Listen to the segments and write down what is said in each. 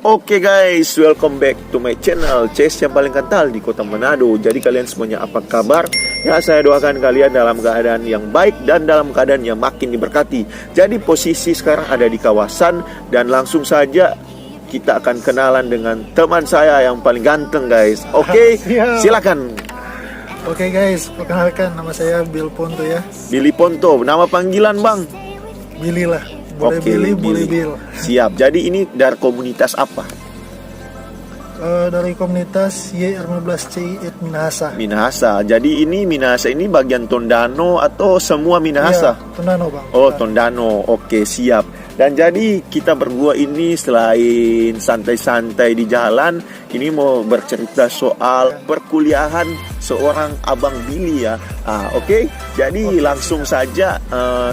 Oke guys, welcome back to my channel CS yang paling kental di kota Manado. Jadi kalian semuanya apa kabar? Ya, saya doakan kalian dalam keadaan yang baik dan dalam keadaan yang makin diberkati. Jadi posisi sekarang ada di kawasan dan langsung saja kita akan kenalan dengan teman saya yang paling ganteng guys. Oke, silakan. Oke guys, perkenalkan nama saya Bill Ponto ya. Billy Ponto, nama panggilan bang? Billy lah. Boleh Oke, Billy, boleh Bill. Siap. Jadi ini dari komunitas apa? Dari komunitas Y15CI Minahasa. Minahasa. Jadi ini Minahasa ini bagian Tondano atau semua Minahasa? Iya, Tondano bang. Oh, Tondano. Oke, siap. Dan jadi kita berdua ini selain santai-santai di jalan, ini mau bercerita soal perkuliahan seorang Abang Billy ya. Oke. Jadi langsung saja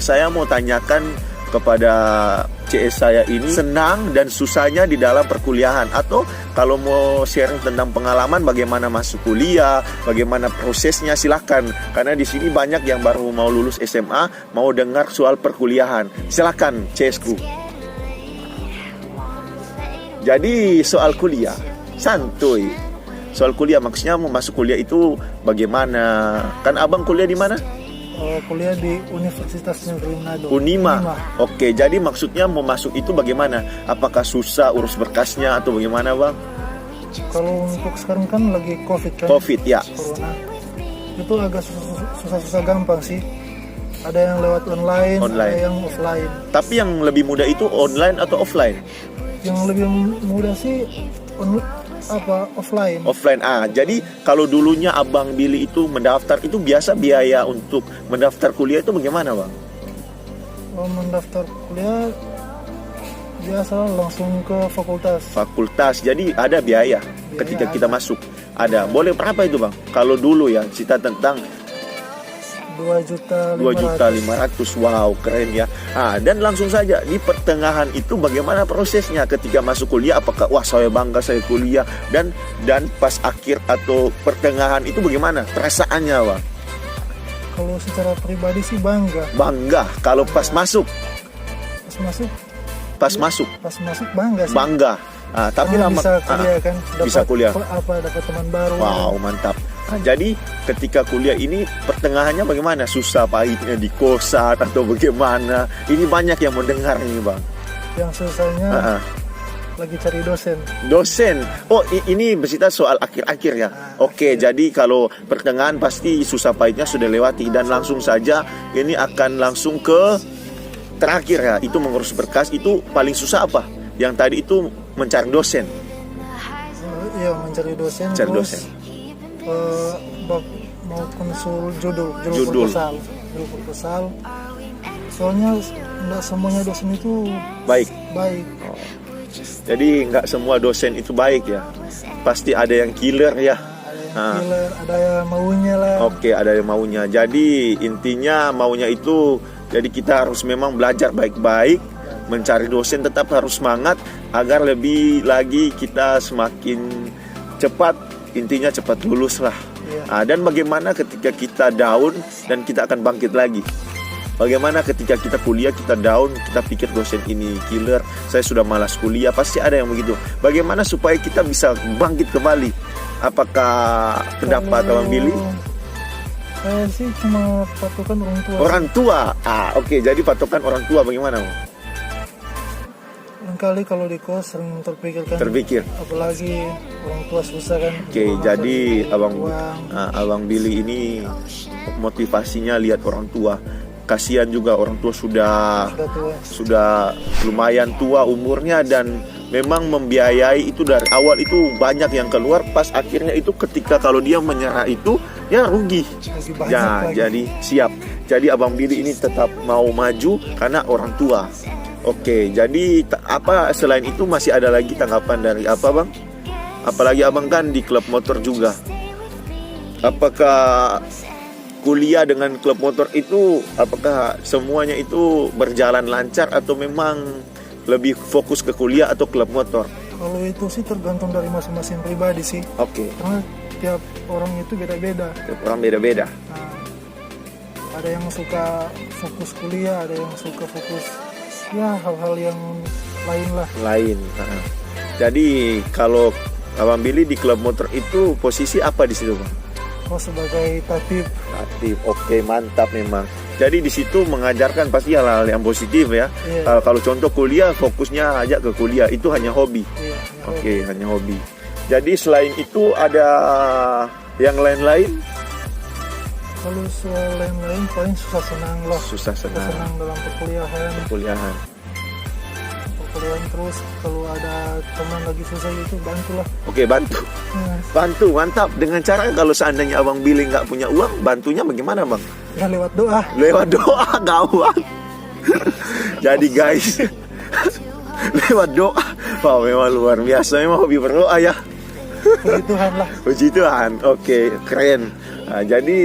saya mau tanyakan kepada CS saya ini senang dan susahnya di dalam perkuliahan, atau kalau mau sharing tentang pengalaman bagaimana masuk kuliah, bagaimana prosesnya, silakan. Karena di sini banyak yang baru mau lulus SMA mau dengar soal perkuliahan. Silakan CS ku. Jadi soal kuliah santuy. Soal kuliah maksudnya mau masuk kuliah itu bagaimana? Kan abang kuliah di mana? Kuliah di Universitas Negeri Manado. Unima. Oke, jadi maksudnya mau masuk itu bagaimana? Apakah susah urus berkasnya atau bagaimana bang? Kalau untuk sekarang kan lagi COVID kan? COVID ya. Corona. Itu agak susah-susah gampang sih. Ada yang lewat online, ada yang offline. Tapi yang lebih mudah itu online atau offline? Yang lebih mudah sih offline. Offline. Jadi kalau dulunya Abang Billy itu mendaftar itu biasa biaya untuk mendaftar kuliah itu bagaimana bang? Mendaftar kuliah biasa langsung ke fakultas. Fakultas. Jadi ada biaya ketika kita masuk. Ada. Boleh berapa itu bang? Kalau dulu ya cerita tentang 2.500.000. Wow, keren ya. Dan langsung saja di pertengahan itu bagaimana prosesnya ketika masuk kuliah? Apakah wah saya bangga saya kuliah, dan pas akhir atau pertengahan itu bagaimana perasaannya, Bang? Kalau secara pribadi sih bangga. Bangga. Kalau pas masuk? Pas masuk bangga sih. Bangga. Tapi lama bisa kuliah kan, bisa kuliah. Dapat teman baru. Wow, mantap. Jadi ketika kuliah ini pertengahannya bagaimana? Susah pahitnya di kosan atau bagaimana? Ini banyak yang mau dengar ini bang. Yang susahnya lagi cari dosen. Dosen. Oh ini bercerita soal akhir-akhir ya. Oke, jadi kalau pertengahan pasti susah pahitnya sudah lewati, dan langsung saja ini akan langsung ke terakhir ya. Itu mengurus berkas. Itu paling susah apa? Yang tadi itu mencari dosen. Iya, mencari dosen. Cari dosen. Mau konsul judul proposal. Soalnya nggak semuanya dosen itu baik. Jadi nggak semua dosen itu baik ya. Pasti ada yang killer ya. Ada yang maunya lah. Oke, ada yang maunya. Jadi intinya maunya itu, jadi kita harus memang belajar baik-baik, mencari dosen tetap harus semangat agar lebih lagi kita semakin cepat, intinya cepat lulus lah. Dan bagaimana ketika kita down dan kita akan bangkit lagi? Bagaimana ketika kita kuliah kita down, kita pikir dosen ini killer, saya sudah malas kuliah, pasti ada yang begitu. Bagaimana supaya kita bisa bangkit kembali? Apakah pendapat Abang Billy? Saya sih cuma patokan orang tua. Orang tua. Oke, jadi patokan orang tua bagaimana? Kali kalau di kos sering terpikir, apalagi orang tua susah kan. Oke, jadi abang Billy ini motivasinya lihat orang tua. Kasihan juga orang tua sudah lumayan tua umurnya, dan memang membiayai itu dari awal itu banyak yang keluar, pas akhirnya itu ketika kalau dia menyerah itu ya rugi. Jadi siap. Jadi Abang Billy ini tetap mau maju karena orang tua. Oke, jadi apa selain itu masih ada lagi tanggapan dari apa bang? Apalagi abang kan di klub motor juga. Apakah kuliah dengan klub motor itu, apakah semuanya itu berjalan lancar atau memang lebih fokus ke kuliah atau klub motor? Kalau itu sih tergantung dari masing-masing pribadi sih. Oke. Karena tiap orang itu beda-beda. Tiap orang beda-beda. Ada yang suka fokus kuliah, ada yang suka fokus ya hal-hal yang lain lah. Jadi kalau Abang Billy di klub motor itu posisi apa di situ, Bang? Oh, sebagai tatip. Tatip, oke, mantap memang. Jadi di situ mengajarkan pasti hal-hal yang positif ya. Iya. Kalau contoh kuliah, fokusnya aja ke kuliah, itu hanya hobi. Iya, Oke, hanya hobi. Jadi selain itu ada yang lain-lain? Kalau soal lain-lain paling susah senang lah. Susah senang. Senang dalam perkuliahan. Perkuliahan. Terus kalau ada teman lagi susah gitu bantulah. Oke, bantu. Bantu, mantap. Dengan cara kalau seandainya Abang Billy nggak punya uang, bantunya bagaimana, Bang? Ya lewat doa. Lewat doa, gawat. Jadi guys, lewat doa. Wah, memang luar biasa. Memang hobi berdoa ya. Puji Tuhan lah. Puji Tuhan. Oke, keren. Nah, jadi,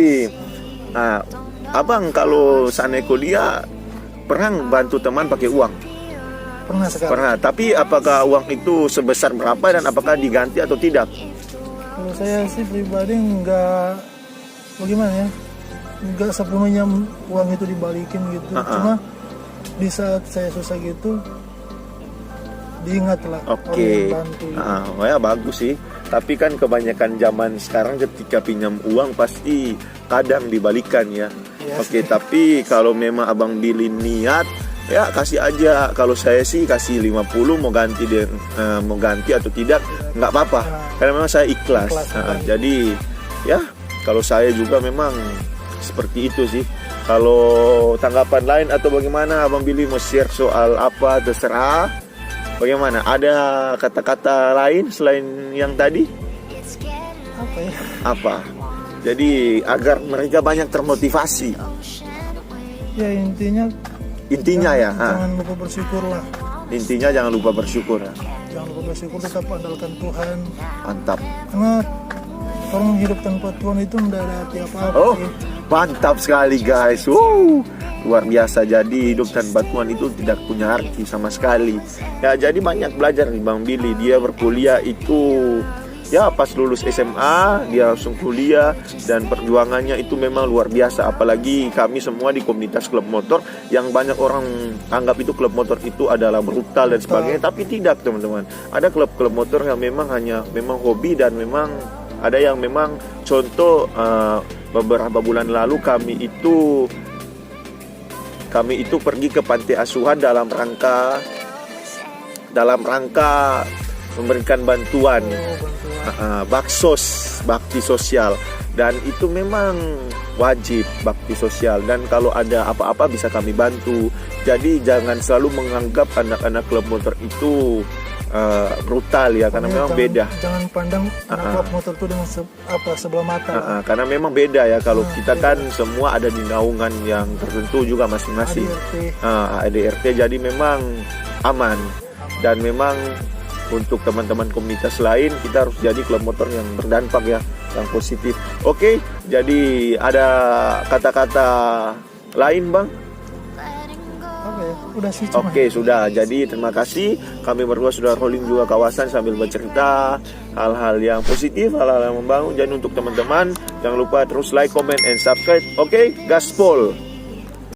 Abang kalau seandainya kuliah, pernah bantu teman pakai uang? Pernah sekali. Pernah. Tapi apakah uang itu sebesar berapa dan apakah diganti atau tidak? Kalau saya sih pribadi nggak, bagaimana ya, nggak sepenuhnya uang itu dibalikin gitu. Cuma di saat saya susah gitu, diingatlah orang yang bantu. Ya bagus sih. Tapi kan kebanyakan zaman sekarang ketika pinjam uang pasti kadang dibalikan ya. Oke, tapi kalau memang Abang Billy niat, ya kasih aja. Kalau saya sih kasih 50, mau ganti mau ganti atau tidak nggak apa-apa, karena memang saya ikhlas. Jadi ya kalau saya juga memang seperti itu sih. Kalau tanggapan lain atau bagaimana Abang Billy mau share soal apa, terserah. Bagaimana, ada kata-kata lain selain yang tadi? Apa ya? Apa? Jadi agar mereka banyak termotivasi. Ya intinya ya. Jangan lupa bersyukur lah. Intinya jangan lupa bersyukur. Jangan lupa bersyukur, tetap andalkan Tuhan. Mantap. Karena orang hidup tanpa Tuhan itu tidak ada arti apa-apa. Oh, mantap sekali guys. Luar biasa. Jadi hidup tanpa Tuhan itu tidak punya arti sama sekali. Ya, jadi banyak belajar nih Bang Billy. Dia berkuliah itu ya pas lulus SMA dia langsung kuliah, dan perjuangannya itu memang luar biasa. Apalagi kami semua di komunitas klub motor yang banyak orang anggap itu klub motor itu adalah brutal dan sebagainya, tapi tidak teman-teman. Ada klub-klub motor yang memang hanya memang hobi, dan memang ada yang memang contoh beberapa bulan lalu kami itu pergi ke panti asuhan dalam rangka memberikan bantuan, bakti sosial, dan itu memang wajib bakti sosial, dan kalau ada apa-apa bisa kami bantu. Jadi jangan selalu menganggap anak-anak klub motor itu brutal ya, karena memang beda. Jangan pandang anak klub motor itu dengan sebelah mata. Karena memang beda ya. Kalau kita kan semua ada di naungan yang tertentu juga masing-masing. ADRT, jadi memang aman. Dan memang untuk teman-teman komunitas lain, kita harus jadi klub motor yang berdampak ya, yang positif. Oke, jadi ada kata-kata lain Bang? Udah sih. Oke, sudah. Jadi terima kasih. Kami berdua sudah rolling juga kawasan sambil bercerita hal-hal yang positif, hal-hal yang membangun. Jadi untuk teman-teman jangan lupa terus like, comment, and subscribe. Oke, gaspol.